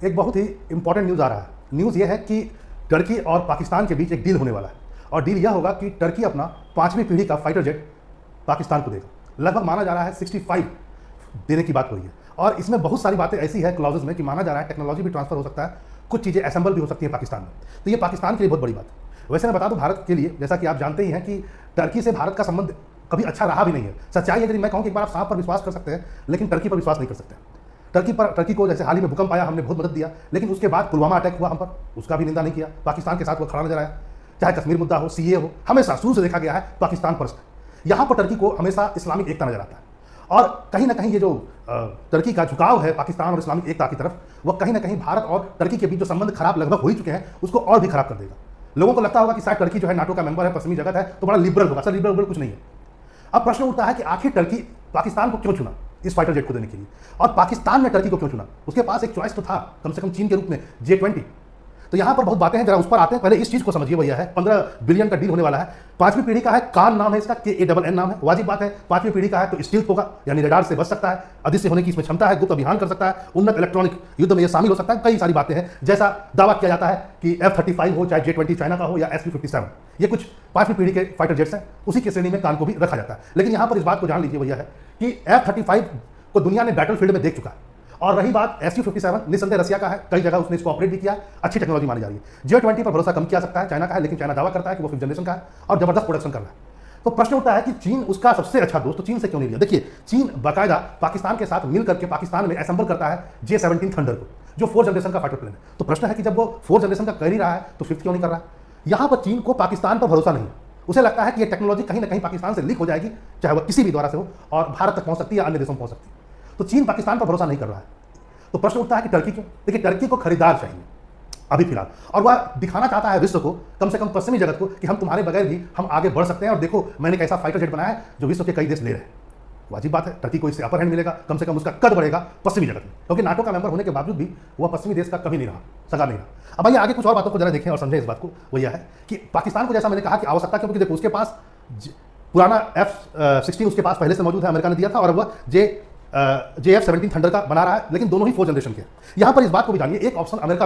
एक बहुत ही important news आ रहा है। न्यूज़ ये है कि टर्की और पाकिस्तान के बीच एक डील होने वाला है और डील यह होगा कि टर्की अपना 5वीं पीढ़ी का फाइटर जेट पाकिस्तान को देगा। लगभग माना जा रहा है 65 देने की बात हो रही है और इसमें बहुत सारी बातें ऐसी है क्लॉजेज में कि माना जा रहा है टेक्नोलॉजी भी ट्रांसफर हो सकता है, कुछ चीज़ें असेंबल भी हो सकती है पाकिस्तान में। तो ये पाकिस्तान के लिए बहुत बड़ी बात है। वैसे मैं बता दूं भारत के लिए, जैसा कि आप जानते ही हैं कि टर्की से भारत का संबंध कभी अच्छा रहा भी नहीं है। सच्चाई है, यदि मैं कहूँ कि एक बार आप सांप पर विश्वास कर सकते हैं लेकिन टर्की पर विश्वास नहीं कर सकते। टर्की को जैसे हाल ही में भूकंप आया, हमने बहुत मदद दिया, लेकिन उसके बाद पुलवामा अटैक हुआ हम पर, उसका भी निंदा नहीं किया। पाकिस्तान के साथ वो खड़ा नजर आया। चाहे कश्मीर मुद्दा हो, सीए हो, हमेशा शुरू से देखा गया है पाकिस्तान पर। यहाँ पर टर्की को हमेशा इस्लामिक एकता नजर आता है और कहीं ना कहीं ये जो टर्की का झुकाव है पाकिस्तान और इस्लामिक एकता की तरफ, वह कहीं ना कहीं भारत और टर्की के बीच जो संबंध खराब लगभग हो ही चुके हैं उसको और भी खराब कर देगा। लोगों को लगता होगा कि शायद टर्की जो है नाटो का मेंबर है, पश्चिमी जगत है, तो बड़ा लिबरल होगा। सर लिबरल कुछ नहीं है। अब प्रश्न उठता है कि आखिर टर्की पाकिस्तान को क्यों चुना इस फाइटर जेट को देने के लिए, और पाकिस्तान ने टर्की को क्यों चुना? उसके पास एक चॉइस तो था कम से कम चीन के रूप में, J20। तो यहाँ पर बहुत बातें हैं, जरा उस पर आते हैं। पहले इस चीज़ को समझिए, भैया है 15 बिलियन का डील होने वाला है। 5वीं पीढ़ी का है, कान नाम है इसका, KANN नाम है। वाजिब बात है, 5वीं पीढ़ी का है तो स्टील्थ होगा, यानी रडार से बच सकता है, अदृश्य होने की इसमें क्षमता है, गुप्त अभियान कर सकता है, उन्नत इलेक्ट्रॉनिक युद्ध में ये शामिल हो सकता है। कई सारी बातें हैं। जैसा दावा किया जाता है कि F-35 हो, चाहे J20 चाइना का हो या SU-57, ये कुछ 5वीं पीढ़ी के फाइटर जेट्स हैं, उसी के श्रेणी में कान को भी रखा जाता है। लेकिन यहाँ पर इस बात को जान लीजिए भैया है कि F-35 को दुनिया ने बैटलफील्ड में देख चुका है। और रही बात SU-57, निस्संदेह रसिया का है, कई जगह उसने इसको ऑपरेट भी किया, अच्छी टेक्नोलॉजी मानी जा रही है। J20 पर भरोसा कम किया सकता है, चाइना का है, लेकिन चाइना दावा करता है कि वो 5th जनरेशन का है और जबरदस्त प्रोडक्शन कर रहा है। तो प्रश्न उठता है कि चीन उसका सबसे अच्छा दोस्त, तो चीन से क्यों नहीं लिया? देखिए, चीन बाकायदा पाकिस्तान के साथ मिल करके पाकिस्तान में असेंबल करता है J-17 थंडर को, जो 4th जनरेशन का फाइटर प्लेन है। तो प्रश्न है कि जब वो 4th जनरेशन का कर ही रहा है तो 5th क्यों नहीं कर रहा? यहाँ पर चीन को पाकिस्तान पर भरोसा नहीं है। उसे लगता है कि ये टेक्नोलॉजी कहीं ना कहीं पाकिस्तान से लीक हो जाएगी, चाहे वह किसी भी द्वारा से हो, और भारत तक पहुंच सकती है या अन्य देशों में पहुंच सकती है। तो चीन पाकिस्तान पर भरोसा नहीं कर रहा है। तो प्रश्न उठता है कि टर्की क्यों? देखिए, टर्की को खरीदार चाहिए अभी फिलहाल, और वह दिखाना चाहता है विश्व को, कम से कम पश्चिमी जगत को, कि हम तुम्हारे बगैर भी हम आगे बढ़ सकते हैं और देखो मैंने कैसा फाइटर जेट बनाया है जो विश्व के कई देश ले रहे हैं। वाजिब बात है, टर्की को इससे अपर हैंड मिलेगा, कम से कम उसका कद बढ़ेगा पश्चिमी जगत में, क्योंकि नाटो का मेंबर होने के बावजूद भी वह पश्चिमी देश का कभी नहीं रहा, सगा नहीं रहा। अब आइए आगे कुछ और बातों को जरा देखें और समझें इस बात को। वो यह है कि पाकिस्तान को, जैसा मैंने कहा, कि आवश्यकता, क्योंकि देखो उसके पास पुराना F-16 उसके पास पहले से मौजूद है, अमेरिका ने दिया था, और वह JF-17 थंडर का बना रहा है, लेकिन दोनों ही 4th जनरेशन के। यहाँ पर इस बात को भी जानिए, एक ऑप्शन अमेरिका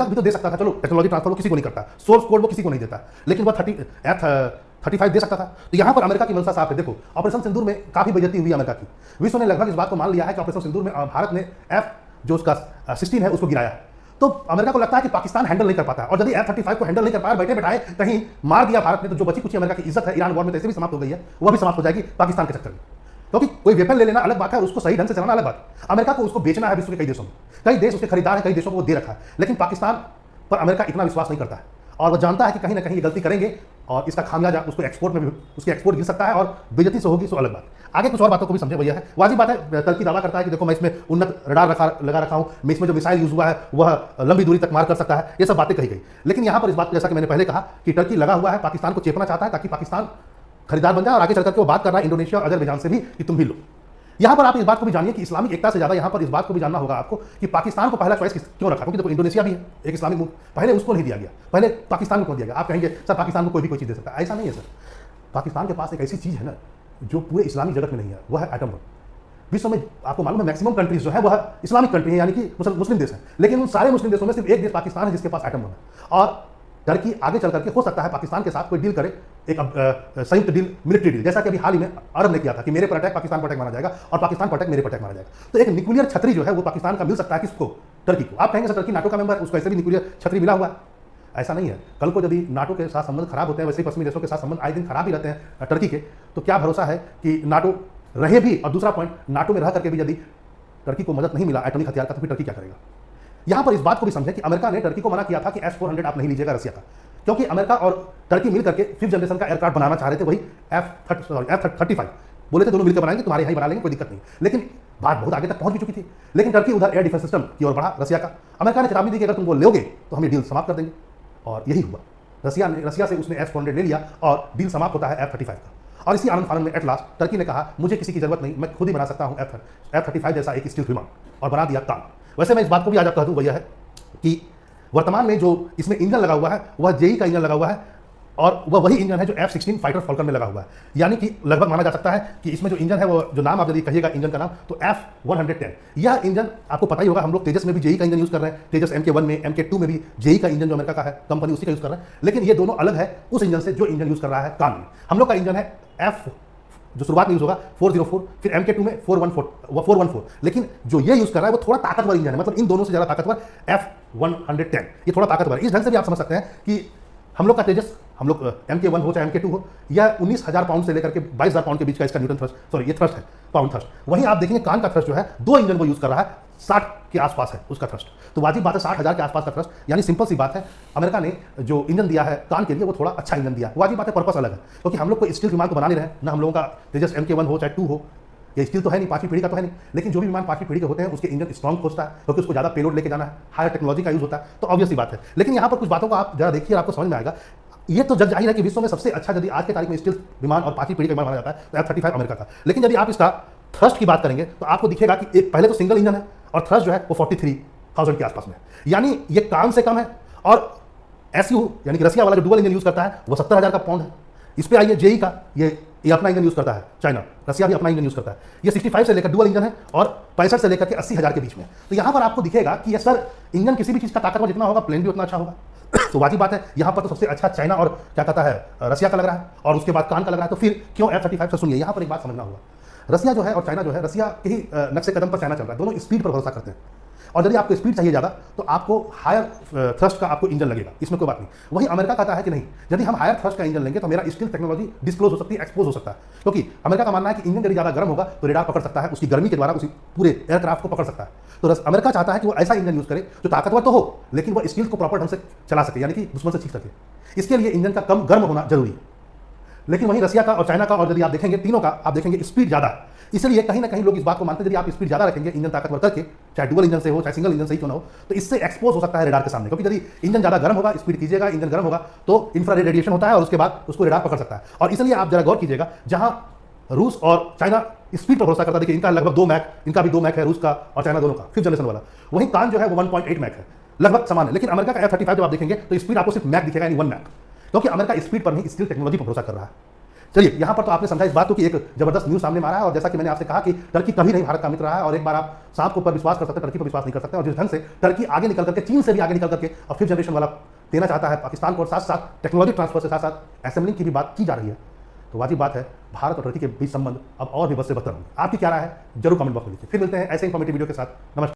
भी तो दे सकता था। चलो, टेक्नोलॉजी ट्रांसफर वो किसी को नहीं करता, सोर्स कोड वो किसी को नहीं देता, लेकिन वह F-35 दे सकता था। तो यहाँ पर अमेरिका की मंशा साफ है। देखो, ऑपरेशन सिंदूर में काफी बेइज्जती हुई अमेरिका की। विश्व ने लगभग इस बात को मान लिया है कि ऑपरेशन सिंदूर में भारत ने जो उसका 16 है उसको गिराया। तो अमेरिका को लगता है कि पाकिस्तान हैंडल नहीं कर पाता, और यदि F-35 को हैंडल नहीं कर पाया, बैठे बैठाए कहीं मार दिया भारत ने, तो जो बची कुछ अमेरिका की इज्जत है ईरान वॉर में तो ऐसे भी समाप्त हो गई है, वह भी समाप्त हो जाएगी पाकिस्तान के चक्कर में। क्योंकि कोई वेपन ले लेना अलग बात है और उसको सही ढंग से चलाना अलग बात है। अमेरिका को उसको बेचना है विश्व के कई देशों में, कई देश उसके खरीदार है, कई देशों को वो दे रखा है, लेकिन पाकिस्तान पर अमेरिका इतना विश्वास नहीं करता है और वो जानता है कि कहीं ना कहीं ये गलती करेंगे और इसका खामियाजा उसको एक्सपोर्ट में भी, उसके एक्सपोर्ट गिर सकता है और बेइज्जती से होगी, सो अलग बात। आगे कुछ और बातों को भी समझे भैया है। वाजिब बात है, टर्की दावा करता है कि देखो मैं इसमें उन्नत रडार लगा रखा हूं, मैं इसमें जो मिसाइल यूज हुआ है वह लंबी दूरी तक मार कर सकता है, ये सब बातें कही गई। लेकिन यहां पर इस बात को, जैसा कि मैंने पहले कहा, कि टर्की लगा हुआ है, पाकिस्तान को चेपना चाहता है ताकि पाकिस्तान खरीदार बन जाए, और आगे चलकर के वो बात कर रहा है इंडोनेशिया और अजरबैजान से भी कि तुम भी लो। यहाँ पर आप इस बात को भी जानिए कि इस्लामिक एकता से ज्यादा यहाँ पर इस बात को भी जानना होगा आपको कि पाकिस्तान को पहला चॉइस क्यों रखा, क्योंकि देखो इंडोनेशिया भी है एक इस्लामिक मुल्क, पहले उसको नहीं दिया गया, पहले पाकिस्तान को क्यों दिया गया? आप कहेंगे सर पाकिस्तान को कोई भी कोई चीज़ दे सकता है, ऐसा नहीं है सर। पाकिस्तान के पास एक ऐसी चीज़ है ना जो पूरे इस्लामिक जगत में नहीं है, वह है एटम बम। विश्व में आपको मालूम है मैक्सिमम कंट्रीज जो है वह इस्लामिक कंट्री है, यानी कि मुस्लिम देश है, लेकिन उन सारे मुस्लिम देशों में सिर्फ एक देश पाकिस्तान है जिसके पास एटम बम है। और टर्की आगे चल करके हो सकता है पाकिस्तान के साथ कोई डील करे, एक संयुक्त डील, मिलिट्री डील, जैसा कि अभी हाल ही में अरब ने किया था कि मेरे पर अटैक पाकिस्तान पर अटैक माना जाएगा और पाकिस्तान पर अटैक मेरे पर अटैक माना जाएगा। तो एक न्यूक्लियर छतरी जो है वो पाकिस्तान का मिल सकता है किसको? टर्की को। आप कहेंगे सर टर्की नाटो का मेंबर, उसको ऐसे भी न्यूक्लियर छतरी मिला हुआ है, ऐसा नहीं है। कल को यदि नाटो के साथ संबंध खराब होते हैं, वैसे ही पश्चिमी देशों के साथ संबंध आए दिन खराब ही रहते हैं टर्की के, तो क्या भरोसा है कि नाटो रहे भी? और दूसरा पॉइंट, नाटो में रह करके भी यदि टर्की को मदद नहीं मिला एटॉमिक हथियार का, तो फिर टर्की क्या करेगा? यहां पर इस बात को भी समझें कि अमेरिका ने टर्की को मना किया था कि S-400 आप नहीं लीजिएगा रसिया का, क्योंकि अमेरिका और टर्की मिल करके 5th जनरेशन का एयरक्राफ्ट बनाना चाह रहे थे, वही F-35 बोले थे दोनों मिलकर बनाएंगे, तुम्हारे यहीं बना लेंगे, कोई दिक्कत नहीं। लेकिन बात बहुत आगे तक पहुंच भी चुकी थी, लेकिन टर्की उधर एयर डिफेंस सिस्टम की ओर बढ़ा रसिया का। अमेरिका ने चेतावनी दी कि अगर तुम वो लोगे तो हम ये डील समाप्त कर देंगे, और यही हुआ। रसिया से उसने S-400 ले लिया और डील समाप्त होता है F-35 का। और इसी आनंद फानन में एट लास्ट टर्की ने कहा मुझे किसी की जरूरत नहीं, मैं खुद ही बना सकता हूं F-35 जैसा एक स्टील्थ विमान, और बना दिया काम। वैसे मैं इस बात को भी आज कह दूं, वह है कि वर्तमान में जो इसमें इंजन लगा हुआ है वह JE का इंजन लगा हुआ है, और वह वही इंजन है जो F-16 फाइटर फॉल्कन में लगा हुआ है। यानी कि लगभग माना जा सकता है कि इसमें जो इंजन है, वो जो नाम आप यदि कहिएगा इंजन का नाम, तो F-110। यह इंजन आपको पता ही होगा, हम लोग तेजस में भी जेई का इंजन यूज कर रहे हैं, तेजस MK1 में, MK2 में भी जेई का इंजन जो अमेरिका का है कंपनी उसी का यूज कर रहा है। लेकिन ये दोनों अलग है उस इंजन से जो इंजन यूज कर रहा है कान में। हम लोग का इंजन है F जो शुरुआत में यूज होगा 404, फिर MK2 में 414, लेकिन जो ये यूज कर रहा है वो थोड़ा ताकतवर इंजन है, मतलब इन दोनों से ज्यादा ताकतवर F-110। ये थोड़ा ताकतवर है। इस ढंग से भी आप समझ सकते हैं कि हम लोग का तेजस, हम लोग MK1 हो चाहे MK2 हो, यह 19,000 पाउंड से लेकर के 22,000 पाउंड के बीच का इसका न्यूटन थ्रस्ट, सॉरी ये थ्रस्ट है, पाउंड थ्रस्ट। वहीं आप देखेंगे कान का थ्रस्ट जो है, दो इंजन वो यूज कर रहा है, 60 के आसपास है उसका थ्रस्ट। तो वाजिब बात है 60,000 के आसपास का थ्रस्ट, यानी सिंपल सी बात है, अमेरिका ने जो इंजन दिया है कान के लिए वो थोड़ा अच्छा इंजन दिया है। वाजिब बात है, पर्पस अलग है, क्योंकि हम लोग को स्टील विमान को बना नहीं रहे ना। हम लोगों का तेजस MK1 हो चाहे 2 हो, ये स्टील तो है नहीं, 5वीं पीढ़ी का तो है नहीं, लेकिन जो भी विमान 5वीं पीढ़ी के होते हैं उसके इंजन स्ट्रॉन्ग खोजता है, क्योंकि उसको ज़्यादा पेलोड लेके जाना है, हायर टेक्नोलॉजी का यूज होता है, तो ऑब्वियस सी बात है। लेकिन यहाँ पर कुछ बातों को आप जरा देखिए, आपको समझ में आएगा। ये तो जग जाहिर है कि विश्व में सबसे अच्छा यदि आज के तारीख में स्टील विमान और 5वीं पीढ़ी का विमान माना जाता है तो F-35 अमेरिका का। लेकिन यदि आप इसका थ्रस्ट की बात करेंगे तो आपको दिखेगा कि एक पहले तो सिंगल इंजन है और थ्रस्ट जो है वो 43,000 के आसपास में, यानी ये काम से कम है। और SU यानी कि रसिया वाला जो डुअल इंजन यूज करता है वो 70,000 का पाउंड है। इस पे आइए जेई का, ये अपना इंजन यूज करता है, चाइना, रसिया भी अपना इंजन यूज करता है। ये 65 से लेकर डुअल इंजन है और 65 से लेकर के 80,000 के बीच में। तो यहाँ पर आपको दिखेगा कि ये सर इंजन किसी भी चीज़ का ताकतवर जितना होगा प्लेन भी उतना अच्छा होगा। तो वाजिब बात है, यहाँ पर तो सबसे अच्छा चाइना और क्या कहता है रसिया का लग रहा है, और उसके बाद कान का लग रहा है। तो फिर क्यों F-35 से? सुनिए, यहाँ पर एक बात समझना होगा, रसिया जो है और चाइना जो है, रसिया के ही नक्शे कदम पर चाइना चल रहा है, दोनों स्पीड पर भरोसा करते हैं। और यदि आपको स्पीड चाहिए ज़्यादा तो आपको हायर थ्रस्ट का आपको इंजन लगेगा, इसमें कोई बात नहीं। वहीं अमेरिका कहता है कि नहीं, यदि हम हायर थ्रस्ट का इंजन लेंगे तो मेरा स्टील टेक्नोलॉजी डिस्क्लोज हो सकती है, एक्सपोज हो सकता है। क्योंकि अमेरिका का मानना है कि इंजन यदि ज़्यादा गर्म होगा तो रेडार पकड़ सकता है, उसकी गर्मी के द्वारा उसी पूरे एयरक्राफ्ट को पकड़ सकता है। तो अमेरिका चाहता है कि वो ऐसा इंजन यूज करे जो ताकतवर तो हो लेकिन वो स्टील को प्रॉपर ढंग से चला सके, यानी कि दुश्मन से सीख सके। इसके लिए इंजन का कम गर्म होना जरूरी है। लेकिन वहीं रसिया का और चाइना का, और यदि आप देखेंगे तीनों का, आप देखेंगे स्पीड ज़्यादा है। इसलिए कहीं ना कहीं लोग इस बात को मानते हैं यदि आप स्पीड ज़्यादा रखेंगे इंजन ताकतवर करके, चाहे डुअल इंजन से हो चाहे सिंगल इंजन से ही क्यों ना हो, तो इससे एक्सपोज हो सकता है रेडार के सामने। क्योंकि यदि इंजन ज़्यादा गर्म होगा, स्पीड कीजिएगा, इंजन गर्म होगा तो इंफ्रारेड रेडिएशन होता है और उसके बाद उसको रेडार पकड़ सकता है। और इसलिए आप जरा गौर कीजिएगा, जहां रूस और चाइना स्पीड पर भरोसा करता है, देखिए इनका लगभग 2 मैक, इनका भी 2 मैक है रूस का और चाइना दोनों का 5th जनरेशन वाला। वहीं कान जो है वो 1.8 मैक है, लगभग समान है। लेकिन अमेरिका का F-35 जब आप देखेंगे तो स्पीड आपको सिर्फ मैक दिखेगा, यानी 1 मैक, क्योंकि अमेरिका स्पीड पर नहीं स्टील टेक्नोलॉजी पर भरोसा कर रहा है। चलिए, यहाँ पर तो आपने समझा इस बात को कि एक जबरदस्त न्यूज़ सामने मारा है। और जैसा कि मैंने आपसे कहा कि टर्की कभी नहीं भारत का मित्र रहा है, और एक बार आप सांप के ऊपर विश्वास कर सकते हैं, टर्की पर विश्वास नहीं कर सकते। और जिस ढंग से टर्की आगे निकल करके, चीन से भी आगे निकल करके अब 5th जनरेशन वाला देना चाहता है पाकिस्तान को, और साथ साथ टेक्नोलॉजी ट्रांसफर से साथ साथ असेंबलिंग की भी बात की जा रही है, तो वाजिब बात है भारत और टर्की के बीच संबंध अब और भी बद से बदतर होंगे। आपकी क्या राय है जरूर कमेंट बॉक्स में लिखिए। फिर मिलते हैं ऐसे इंफॉर्मेटिव वीडियो के साथ। नमस्कार।